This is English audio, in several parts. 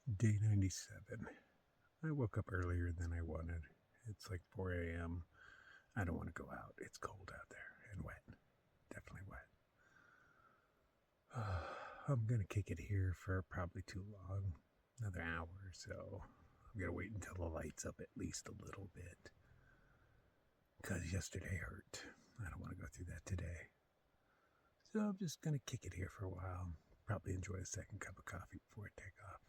Day 97. I woke up earlier than I wanted. It's like 4 a.m. I don't want to go out. It's cold out there and wet. Definitely wet. I'm going to kick it here for probably too long. Another hour or so. I'm going to wait until the light's up at least a little bit. Because yesterday hurt. I don't want to go through that today. So I'm just going to kick it here for a while. Probably enjoy a second cup of coffee before I take off.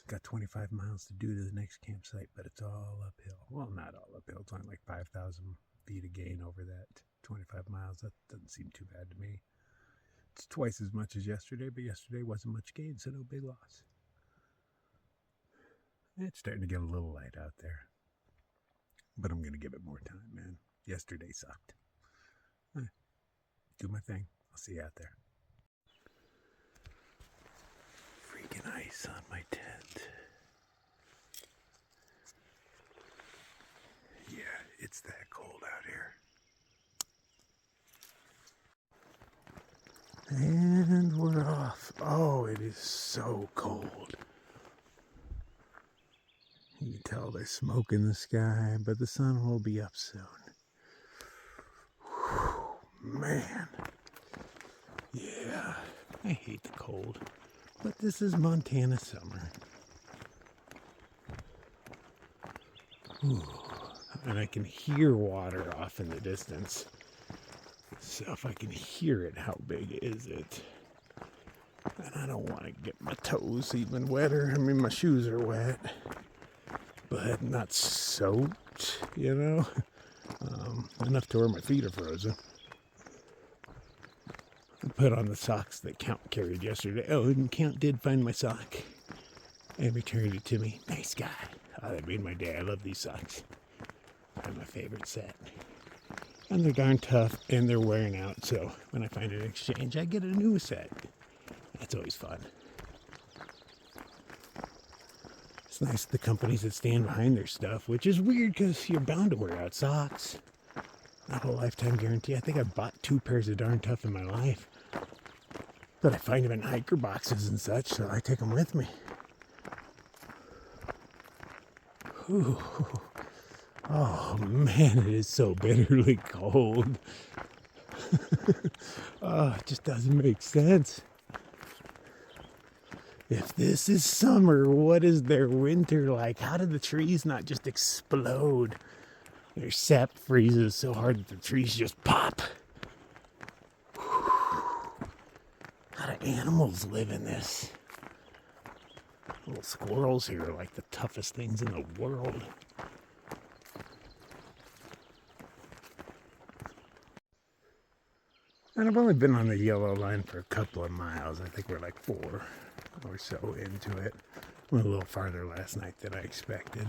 Got 25 miles to do to the next campsite, but it's all uphill. Well, not all uphill. It's only like 5,000 feet of gain over that 25 miles. That doesn't seem too bad to me. It's twice as much as yesterday, but yesterday wasn't much gain, so no big loss. It's starting to get a little light out there, but I'm going to give it more time, man. Yesterday sucked. Do my thing. I'll see you out there. Freaking ice on my tent. Yeah, it's that cold out here. And we're off. Oh, it is so cold. You can tell there's smoke in the sky, but the sun will be up soon. Whew, man. Yeah, I hate the cold. But this is Montana summer. Ooh, and I can hear water off in the distance. So if I can hear it, how big is it? And I don't want to get my toes even wetter. I mean, my shoes are wet, but not soaked, you know? Enough to where my feet are frozen. I put on the socks that Count carried yesterday. Oh, and Count did find my sock and returned it to me. Nice guy. Oh, that made my day. I love these socks. They're my favorite set. And they're darn tough, and they're wearing out, so when I find an exchange, I get a new set. That's always fun. It's nice the companies that stand behind their stuff, which is weird because you're bound to wear out socks. Not a lifetime guarantee. I think I've bought 2 pairs of darn tough in my life. But I find them in hiker boxes and such, so I take them with me. Ooh. Oh man, it is so bitterly cold. Oh, it just doesn't make sense. If this is summer, what is their winter like? How did the trees not just explode? Their sap freezes so hard that the trees just pop. How do animals live in this? Little squirrels here are like the toughest things in the world. And I've only been on the yellow line for a couple of miles. I think we're like 4 or so into it. Went a little farther last night than I expected.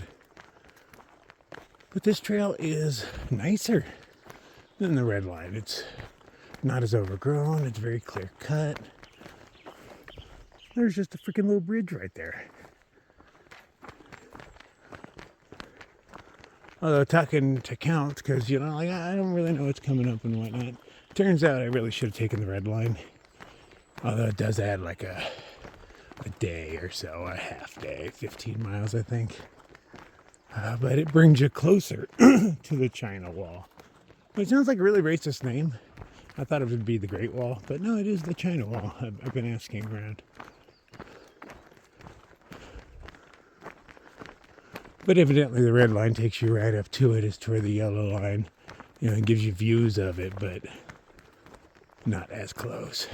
But this trail is nicer than the red line. It's not as overgrown. It's very clear cut. There's just a freaking little bridge right there. Although talking to Count, because, you know, like, I don't really know what's coming up and whatnot. Turns out I really should have taken the red line. Although it does add like a day or so, a half day, 15 miles, I think. But it brings you closer to the China Wall. It sounds like a really racist name. I thought it would be the Great Wall, but no, it is the China Wall. I've been asking around. But evidently the red line takes you right up to it as to where the yellow line, you know, gives you views of it, but not as close.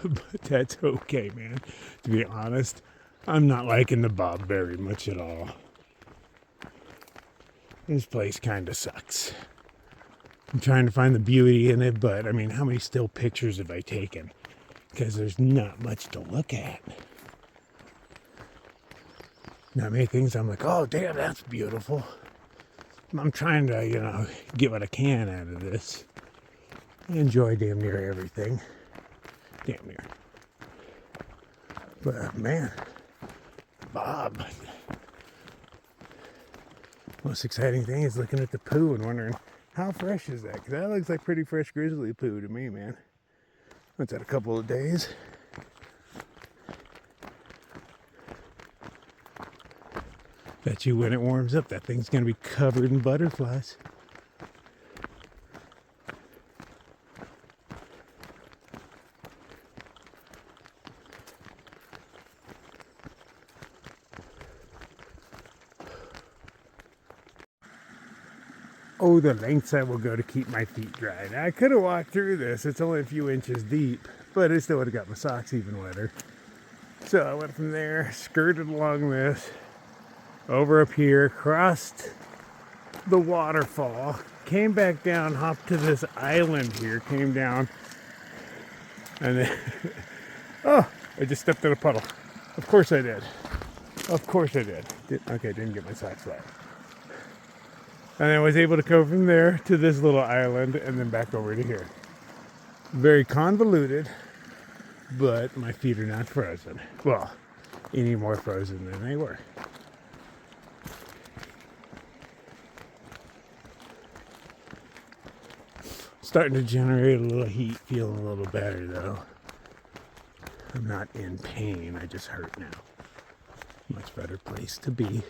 But that's okay, man. To be honest, I'm not liking the Bob very much at all. This place kind of sucks. I'm trying to find the beauty in it, but I mean, how many still pictures have I taken? Because there's not much to look at. Not many things I'm like, oh, damn, that's beautiful. I'm trying to, you know, get what I can out of this. I enjoy damn near everything. Damn near. But man, Bob. Most exciting thing is looking at the poo and wondering How fresh is that? Because that looks like pretty fresh grizzly poo to me, man. What's that, a couple of days? Bet you when it warms up, that thing's gonna be covered in butterflies. Oh, the lengths I will go to keep my feet dry. Now, I could have walked through this. It's only a few inches deep, but it still would have got my socks even wetter. So I went from there, skirted along this, over up here, crossed the waterfall, came back down, hopped to this island here, came down, and then, oh, I just stepped in a puddle. Of course I did. Of course I did. Okay, didn't get my socks wet. And I was able to go from there to this little island and then back over to here. Very convoluted, but my feet are not frozen. Well, any more frozen than they were. Starting to generate a little heat, feeling a little better though. I'm not in pain, I just hurt now. Much better place to be.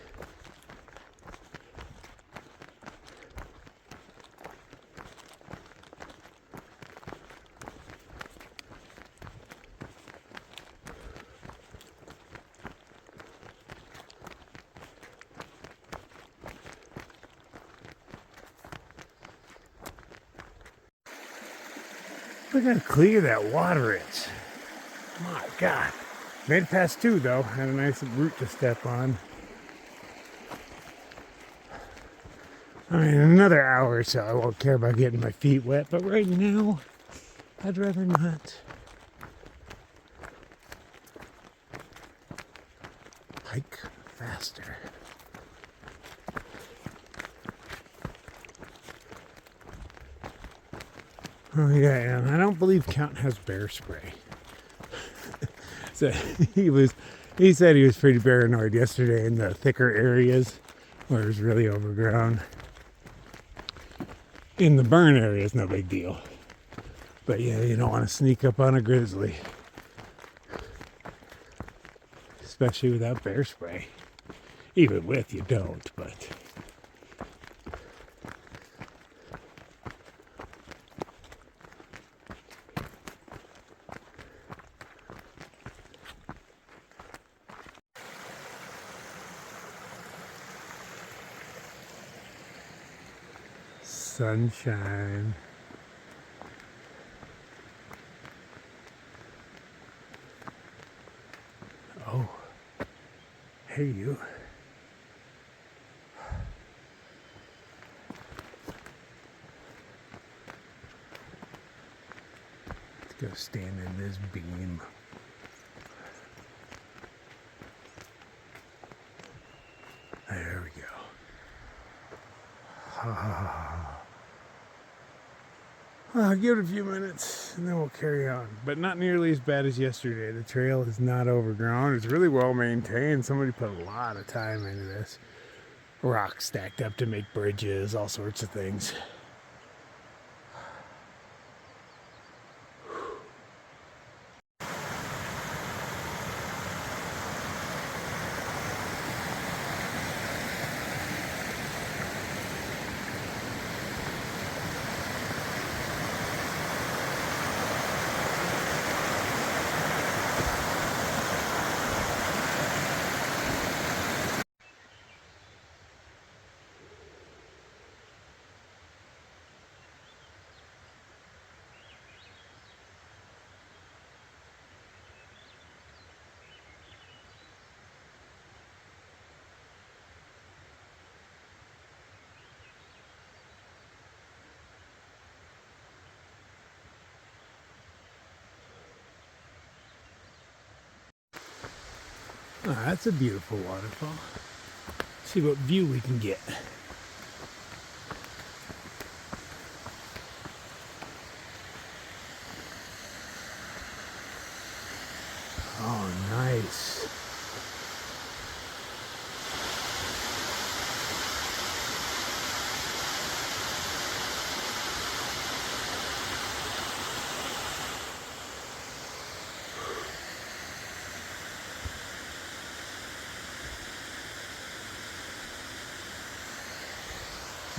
Look how clear that water is. My God. Made it past 2 though. Had a nice route to step on. I mean, in another hour or so, I won't care about getting my feet wet, but right now, I'd rather not. Hike faster. Oh yeah, and I don't believe Count has bear spray. So he said he was pretty paranoid yesterday in the thicker areas where it was really overgrown. In the burn areas, no big deal. But yeah, you don't want to sneak up on a grizzly. Especially without bear spray. Even with, you don't, but... Sunshine. Oh, hey you. Let's go stand in this beam. There we go. I'll give it a few minutes and then we'll carry on. But not nearly as bad as yesterday. The trail is not overgrown. It's really well maintained. Somebody put a lot of time into this. Rocks stacked up to make bridges, all sorts of things. Oh, that's a beautiful waterfall. Let's see what view we can get. Oh, nice.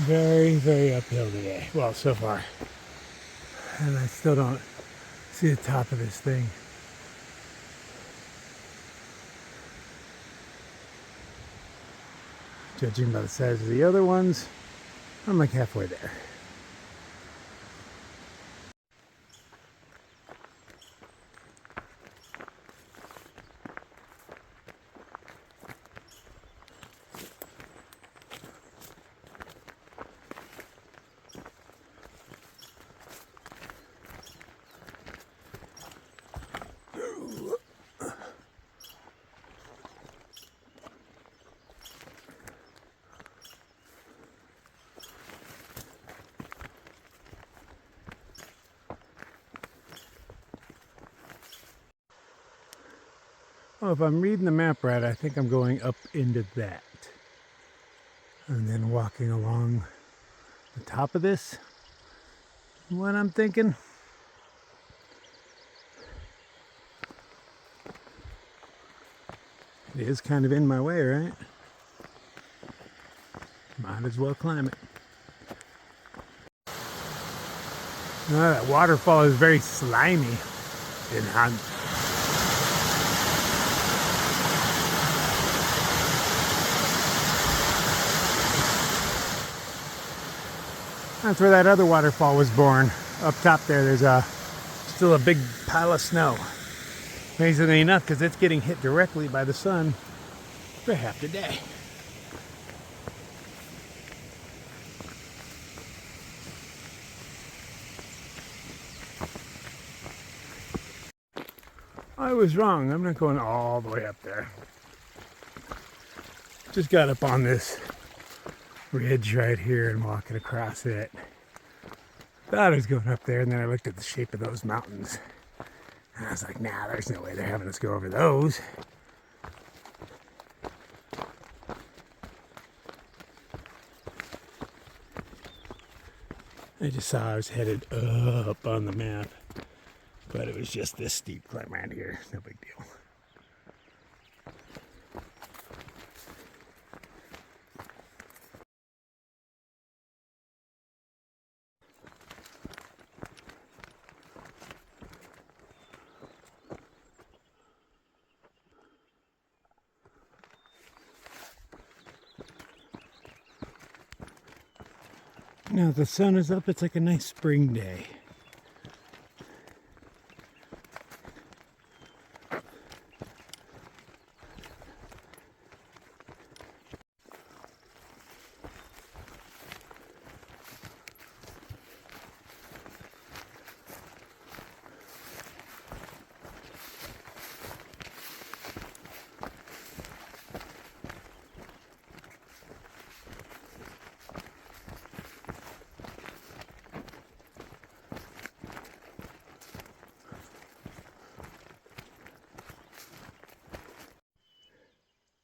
Very, very uphill today. Well, so far. And I still don't see the top of this thing. Judging by the size of the other ones, I'm like halfway there. Well, if I'm reading the map right, I think I'm going up into that. And then walking along the top of this. What I'm thinking. It is kind of in my way, right? Might as well climb it. Oh, that waterfall is very slimy in hand. That's where that other waterfall was born. Up top there, there's still a big pile of snow. Amazingly enough, because it's getting hit directly by the sun for half the day. I was wrong. I'm not going all the way up there. Just got up on this ridge right here and walking across it. Thought I was going up there, and then I looked at the shape of those mountains. And I was like, nah, there's no way they're having us go over those. I just saw I was headed up on the map. But it was just this steep climb around here. No big deal. Now the sun is up, it's like a nice spring day.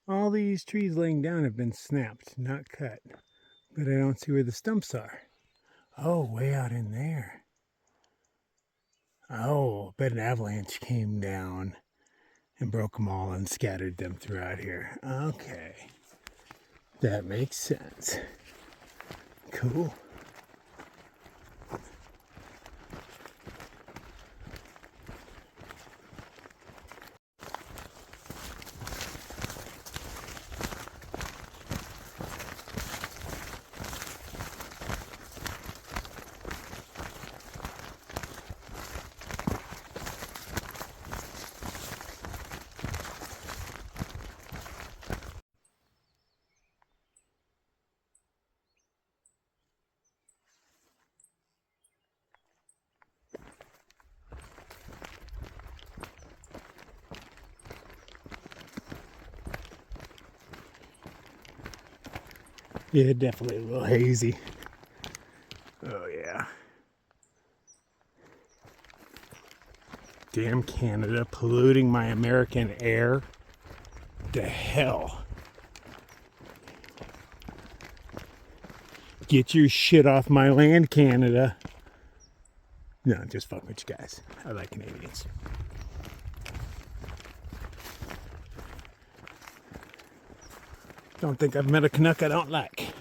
All these trees laying down have been snapped, not cut. But I don't see where the stumps are. Oh, way out in there. Oh, bet an avalanche came down and broke them all and scattered them throughout here. Okay. That makes sense. Cool. Yeah, definitely a little hazy. Oh, yeah. Damn Canada polluting my American air. The hell. Get your shit off my land, Canada. No, just fuck with you guys. I like Canadians. Don't think I've met a Canuck I don't like.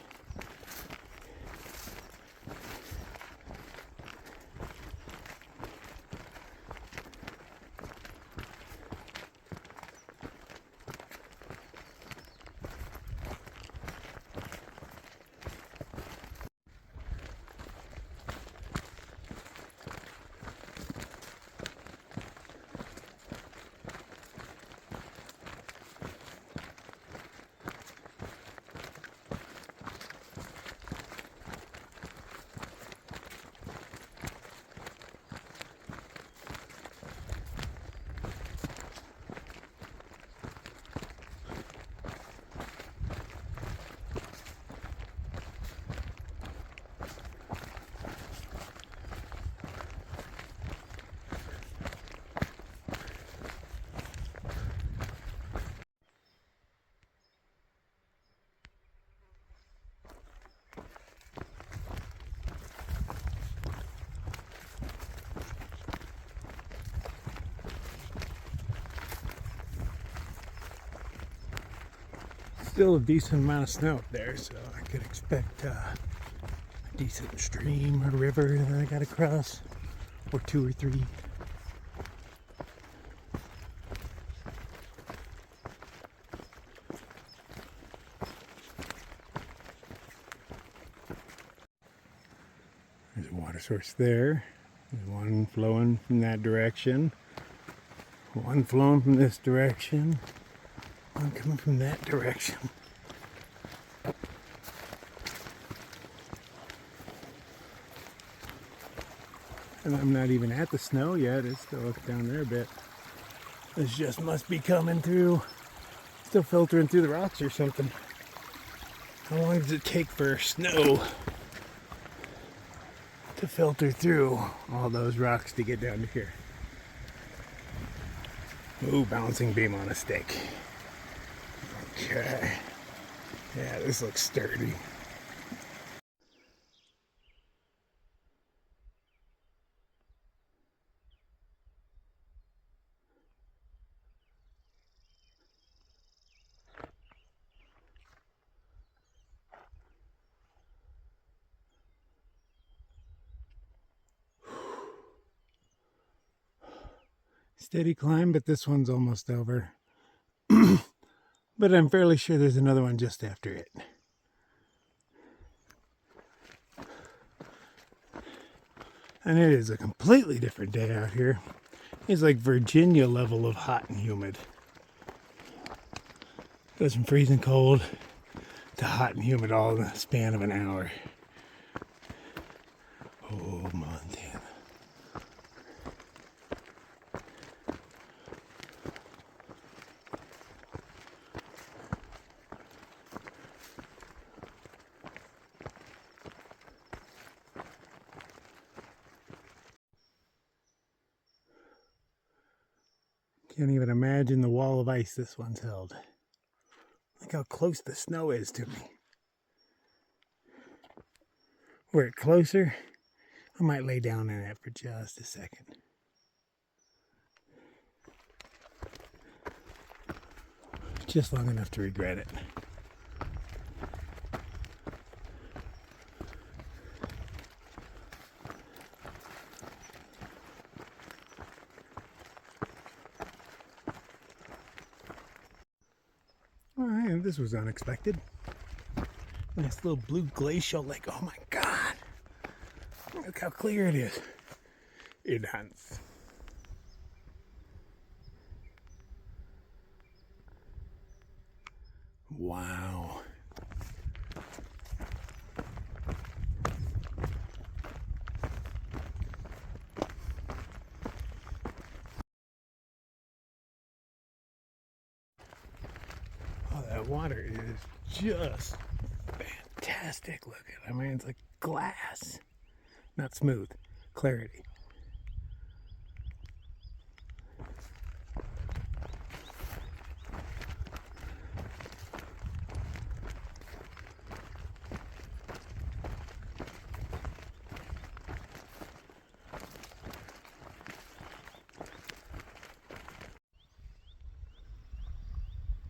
still a decent amount of snow up there, so I could expect a decent stream or river that I gotta cross, or 2 or 3. There's a water source there. There's one flowing from that direction. One flowing from this direction. One coming from that direction. And I'm not even at the snow yet. It's still up down there a bit. This just must be coming through, still filtering through the rocks or something. How long does it take for snow to filter through all those rocks to get down to here? Ooh, bouncing beam on a stick. Okay. Yeah, this looks sturdy. Steady climb, but this one's almost over. But I'm fairly sure there's another one just after it. And it is a completely different day out here. It's like Virginia level of hot and humid. Goes from freezing cold to hot and humid all in the span of an hour. Oh, Montana. Can't even imagine the wall of ice this one's held. Look how close the snow is to me. Were it closer, I might lay down in it for just a second. Just long enough to regret it. Alright, this was unexpected. Nice little blue glacial lake. Oh my god! Look how clear it is. Enhance. Wow. Oh, that water is just fantastic looking. I mean, it's like glass. Not smooth. Clarity.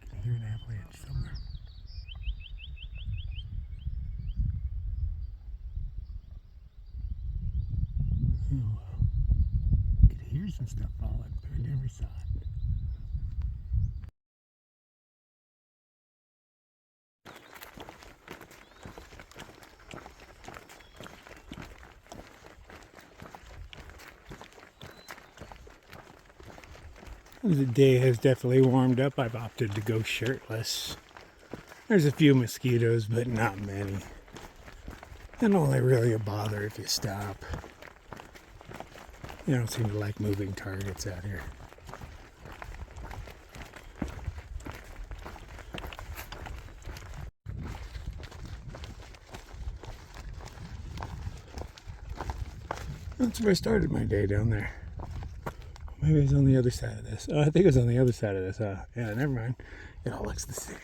Can hear an avalanche somewhere. Oh well. Could hear some stuff falling, but I never saw it. The day has definitely warmed up. I've opted to go shirtless. There's a few mosquitoes, but not many. And only really a bother if you stop. You don't seem to like moving targets out here. That's where I started my day, down there. Maybe it's on the other side of this. Oh, I think it was on the other side of this. Yeah, never mind. It all looks the same.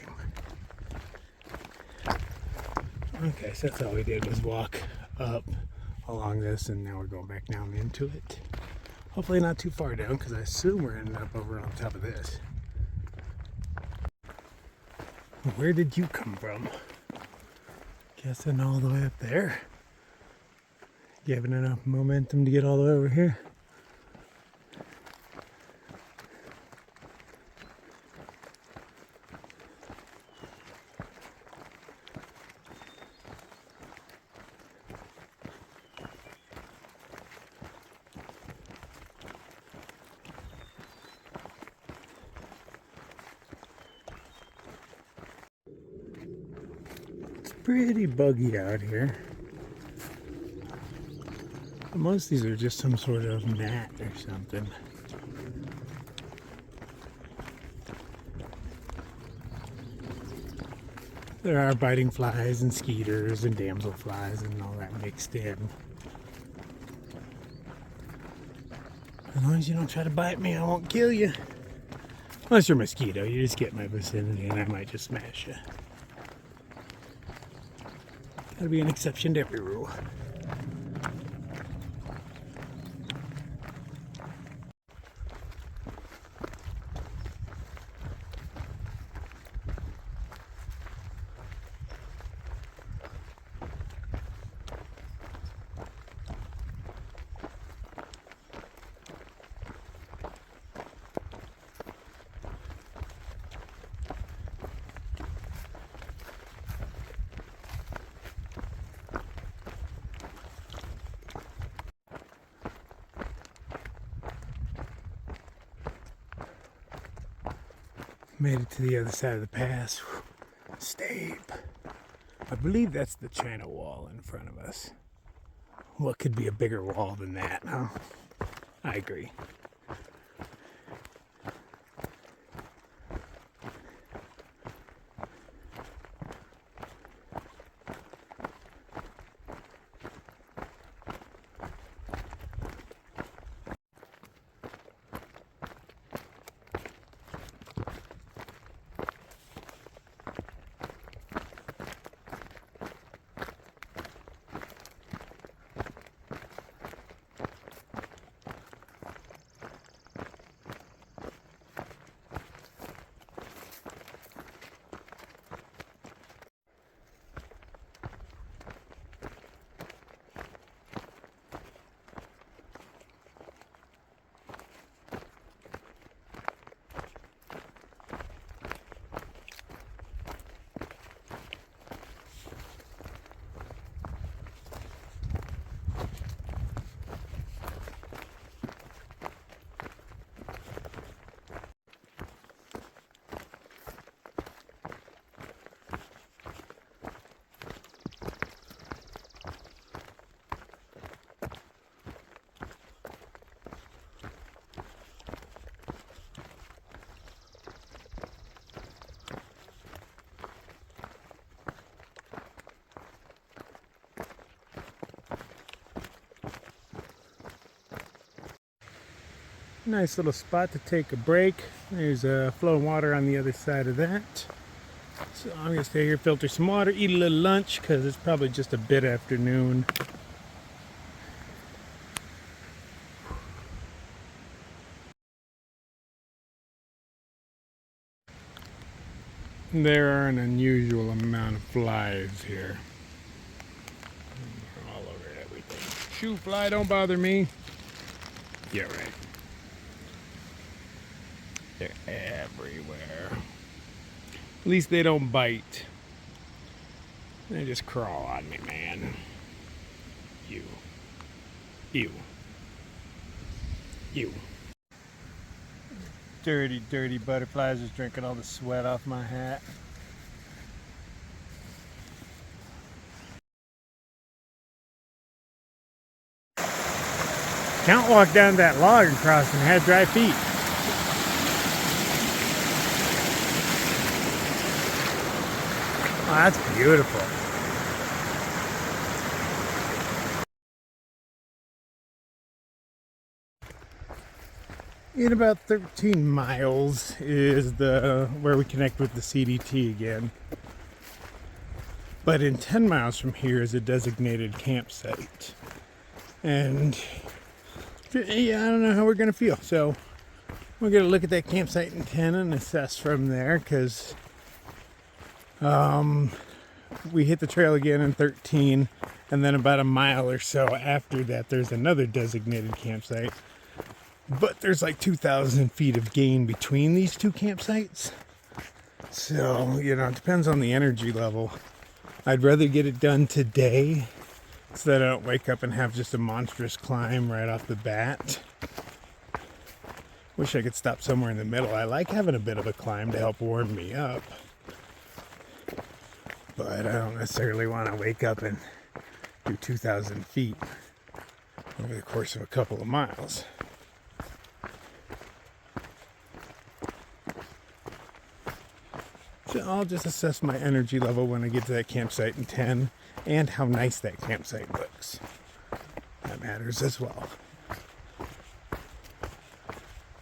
Okay, so that's all we did was walk up along this, and now we're going back down into it. Hopefully not too far down, because I assume we're ending up over on top of this. Where did you come from? Guessing all the way up there. Giving enough momentum to get all the way over here. Pretty buggy out here. Most of these are just some sort of gnat or something. There are biting flies and skeeters and damselflies and all that mixed in. As long as you don't try to bite me, I won't kill you. Unless you're a mosquito, you just get in my vicinity and I might just smash you. Gotta be an exception to every rule. Made it to the other side of the pass. Steep. I believe that's the China wall in front of us. What could be a bigger wall than that, huh? I agree. Nice little spot to take a break. There's flowing water on the other side of that. So I'm gonna stay here, filter some water, eat a little lunch because it's probably just a bit afternoon. There are an unusual amount of flies here. They're all over everything. Shoo fly, don't bother me. Yeah, right. They're everywhere. At least they don't bite. They just crawl on me, man. You. Dirty, dirty butterflies just drinking all the sweat off my hat. Can't walk down that log and cross and had dry feet. Oh, that's beautiful. In about 13 miles is where we connect with the CDT again. But in 10 miles from here is a designated campsite. And yeah, I don't know how we're gonna feel. So we're gonna look at that campsite in 10 and assess from there, because We hit the trail again in 13, and then about a mile or so after that, there's another designated campsite. But there's like 2,000 feet of gain between these two campsites. So, you know, it depends on the energy level. I'd rather get it done today so that I don't wake up and have just a monstrous climb right off the bat. Wish I could stop somewhere in the middle. I like having a bit of a climb to help warm me up. But I don't necessarily want to wake up and do 2,000 feet over the course of a couple of miles. So I'll just assess my energy level when I get to that campsite in 10 and how nice that campsite looks. That matters as well.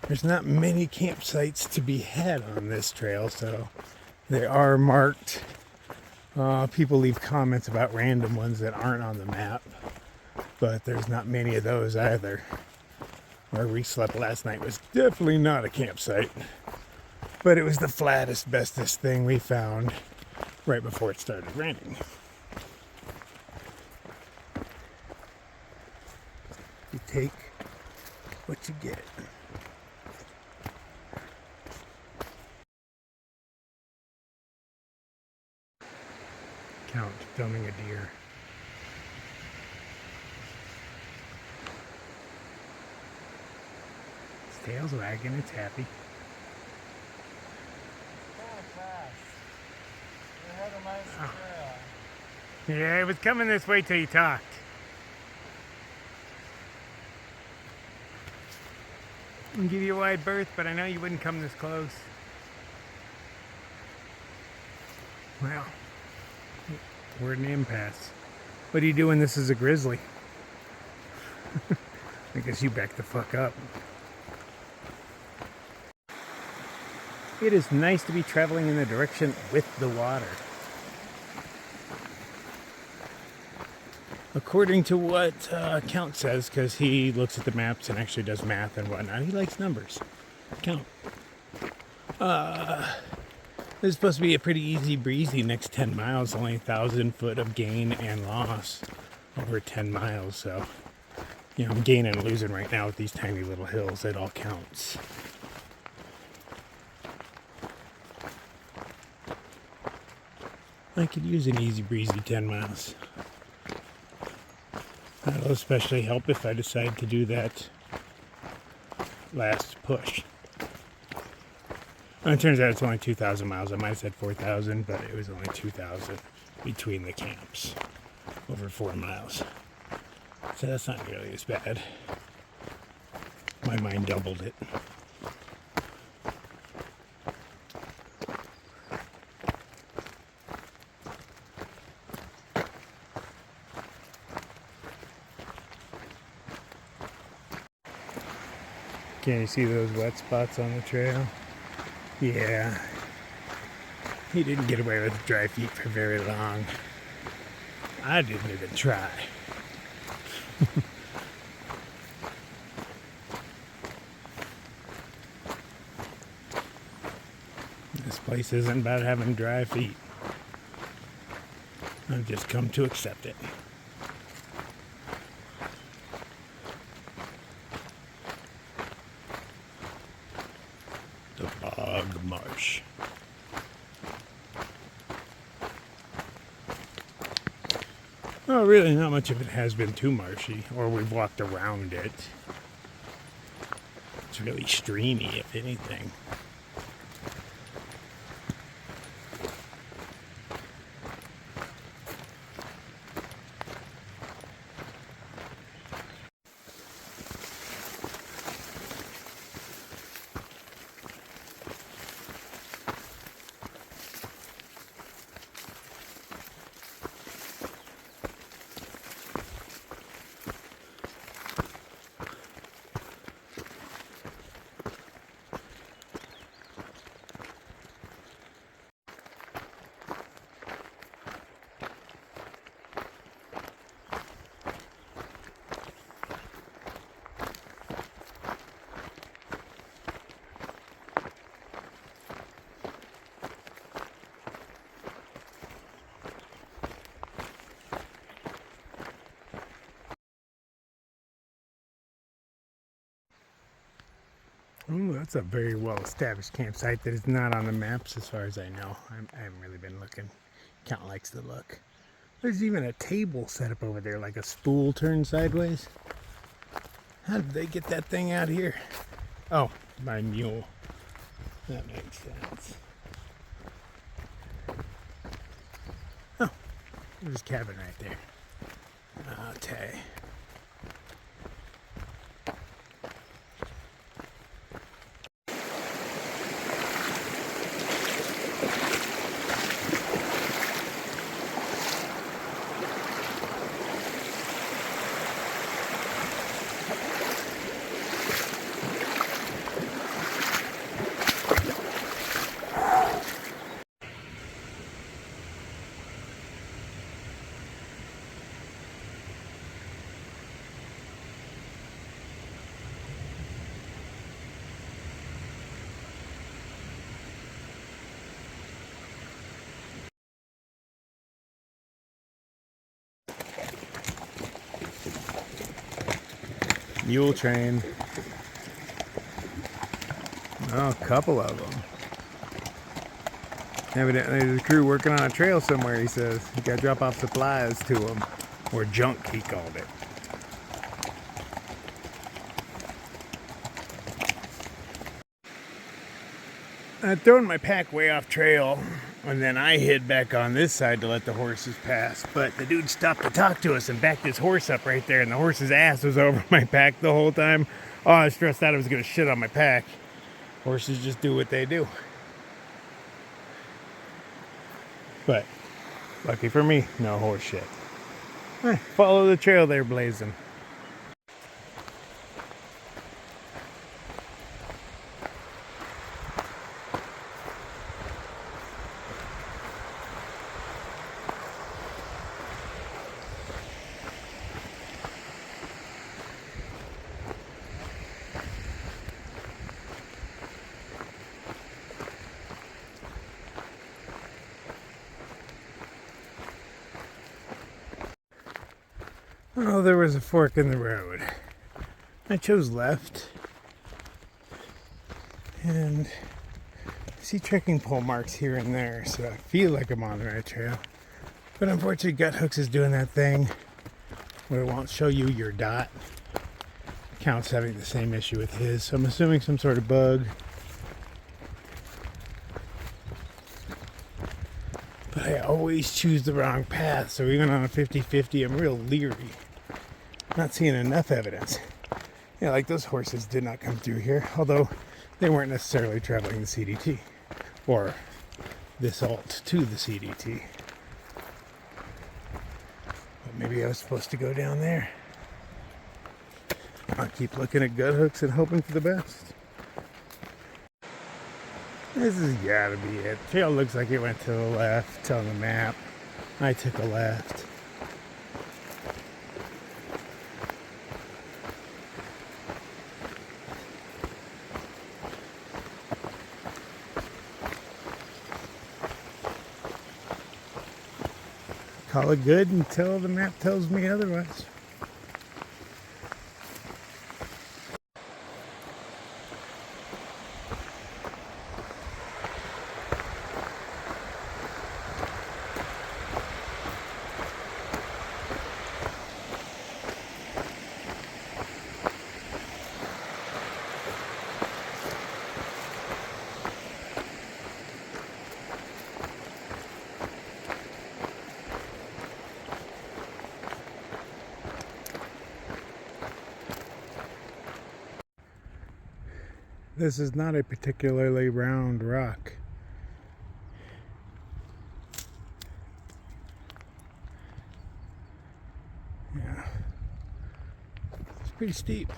There's not many campsites to be had on this trail, so they are marked. People leave comments about random ones that aren't on the map, but there's not many of those either. Where we slept last night was definitely not a campsite, but it was the flattest, bestest thing we found right before it started raining. You take what you get. Count filming a deer. Its tail's wagging, it's happy. Yeah, it was coming this way till you talked. I'll give you a wide berth, but I know you wouldn't come this close. Well, we're at an impasse. What do you do when this is a grizzly? I guess you back the fuck up. It is nice to be traveling in the direction with the water. According to what Count says, because he looks at the maps and actually does math and whatnot, he likes numbers. Count. This is supposed to be a pretty easy breezy next 10 miles, only 1,000 foot of gain and loss over 10 miles. So, you know, I'm gaining and losing right now with these tiny little hills. It all counts. I could use an easy breezy 10 miles. That'll especially help if I decide to do that last push. Well, it turns out it's only 2,000 miles. I might have said 4,000, but it was only 2,000 between the camps over 4 miles. So that's not nearly as bad. My mind doubled it. Can you see those wet spots on the trail? Yeah. He didn't get away with dry feet for very long. I didn't even try. This place isn't about having dry feet. I've just come to accept it. The bog marsh. Well, really not much of it has been too marshy, or we've walked around it. It's really streamy, if anything. Oh, that's a very well-established campsite that is not on the maps as far as I know. I haven't really been looking. Count likes to look. There's even a table set up over there, like a stool turned sideways. How did they get that thing out here? Oh, by Mule. That makes sense. Oh, there's a cabin right there. Okay. Mule train. Oh, a couple of them. Evidently there's a crew working on a trail somewhere, he says. You gotta drop off supplies to them. Or junk, he called it. I'd thrown my pack way off trail, and then I hid back on this side to let the horses pass. But the dude stopped to talk to us and backed his horse up right there, and the horse's ass was over my pack the whole time. Oh, I was stressed out I was gonna shit on my pack. Horses just do what they do. But lucky for me, no horse shit. Follow the trail there, blazing. Oh, there was a fork in the road. I chose left. And I see trekking pole marks here and there, so I feel like I'm on the right trail. But unfortunately, Gut Hooks is doing that thing where it won't show you your dot. Count's having the same issue with his, so I'm assuming some sort of bug. But I always choose the wrong path, so even on a 50-50, I'm real leery. Not seeing enough evidence. Yeah, like those horses did not come through here, although they weren't necessarily traveling the CDT or this alt to the CDT. But maybe I was supposed to go down there. I'll keep looking at Gut Hooks and hoping for the best. This has gotta be it. Trail looks like it went to the left on the map. I took a left. Call it good until the map tells me otherwise. This is not a particularly round rock. Yeah, it's pretty steep.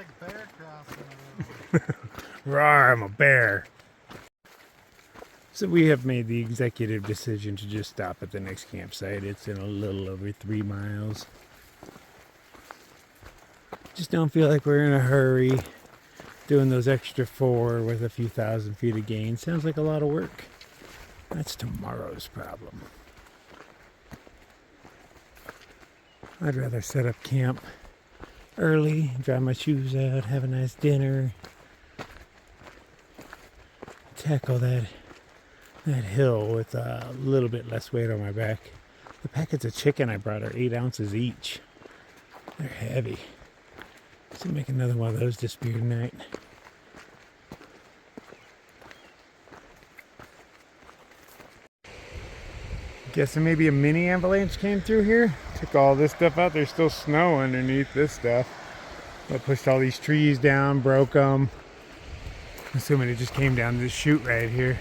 big bear crossing the road. Rawr, I'm a bear. So we have made the executive decision to just stop at the next campsite. It's in a little over 3 miles. Just don't feel like we're in a hurry. Doing those extra 4 with a few thousand feet of gain sounds like a lot of work. That's tomorrow's problem. I'd rather set up camp early, dry my shoes out, have a nice dinner, tackle that hill with a little bit less weight on my back. The packets of chicken I brought are 8 ounces each. They're heavy. So make another one of those disappear tonight. Guessing maybe a mini avalanche came through here. Took all this stuff out. There's still snow underneath this stuff. But pushed all these trees down, broke them. Assuming it just came down this chute right here.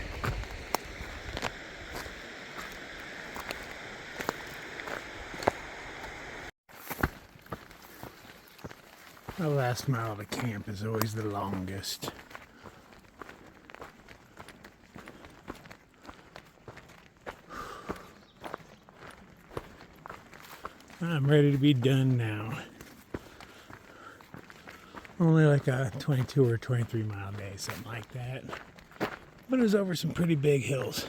The last mile to camp is always the longest. I'm ready to be done now. Only like a 22 or 23 mile day, something like that. But it was over some pretty big hills.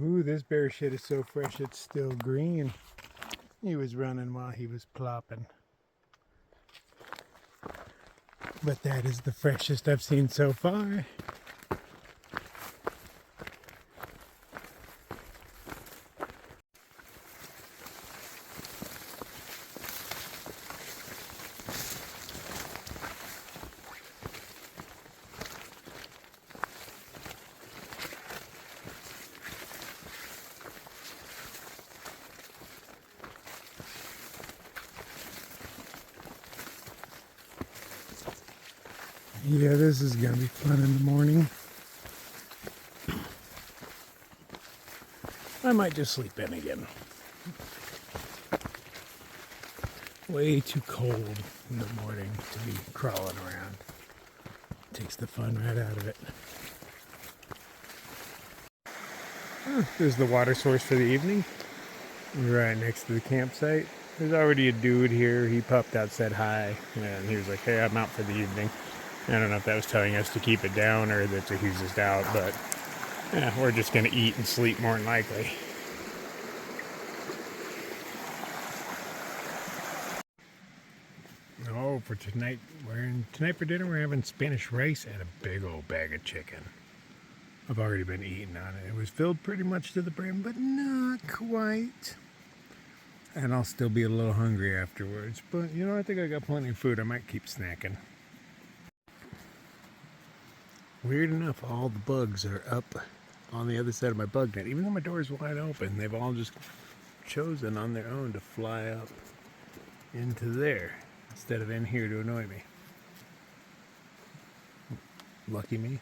Ooh, this bear shit is so fresh it's still green. He was running while he was plopping. But that is the freshest I've seen so far. Yeah, this is gonna be fun in the morning. I might just sleep in again. Way too cold in the morning to be crawling around. Takes the fun right out of it. There's the water source for the evening. Right next to the campsite. There's already a dude here. He popped out, said hi, and he was like, hey, I'm out for the evening. I don't know if that was telling us to keep it down or that he's just out, but yeah, we're just going to eat and sleep more than likely. Oh, for tonight, tonight for dinner, we're having Spanish rice and a big old bag of chicken. I've already been eating on it. It was filled pretty much to the brim, but not quite. And I'll still be a little hungry afterwards. But, you know, I think I got plenty of food. I might keep snacking. Weird enough, all the bugs are up on the other side of my bug net. Even though my door is wide open, they've all just chosen on their own to fly up into there instead of in here to annoy me. Lucky me.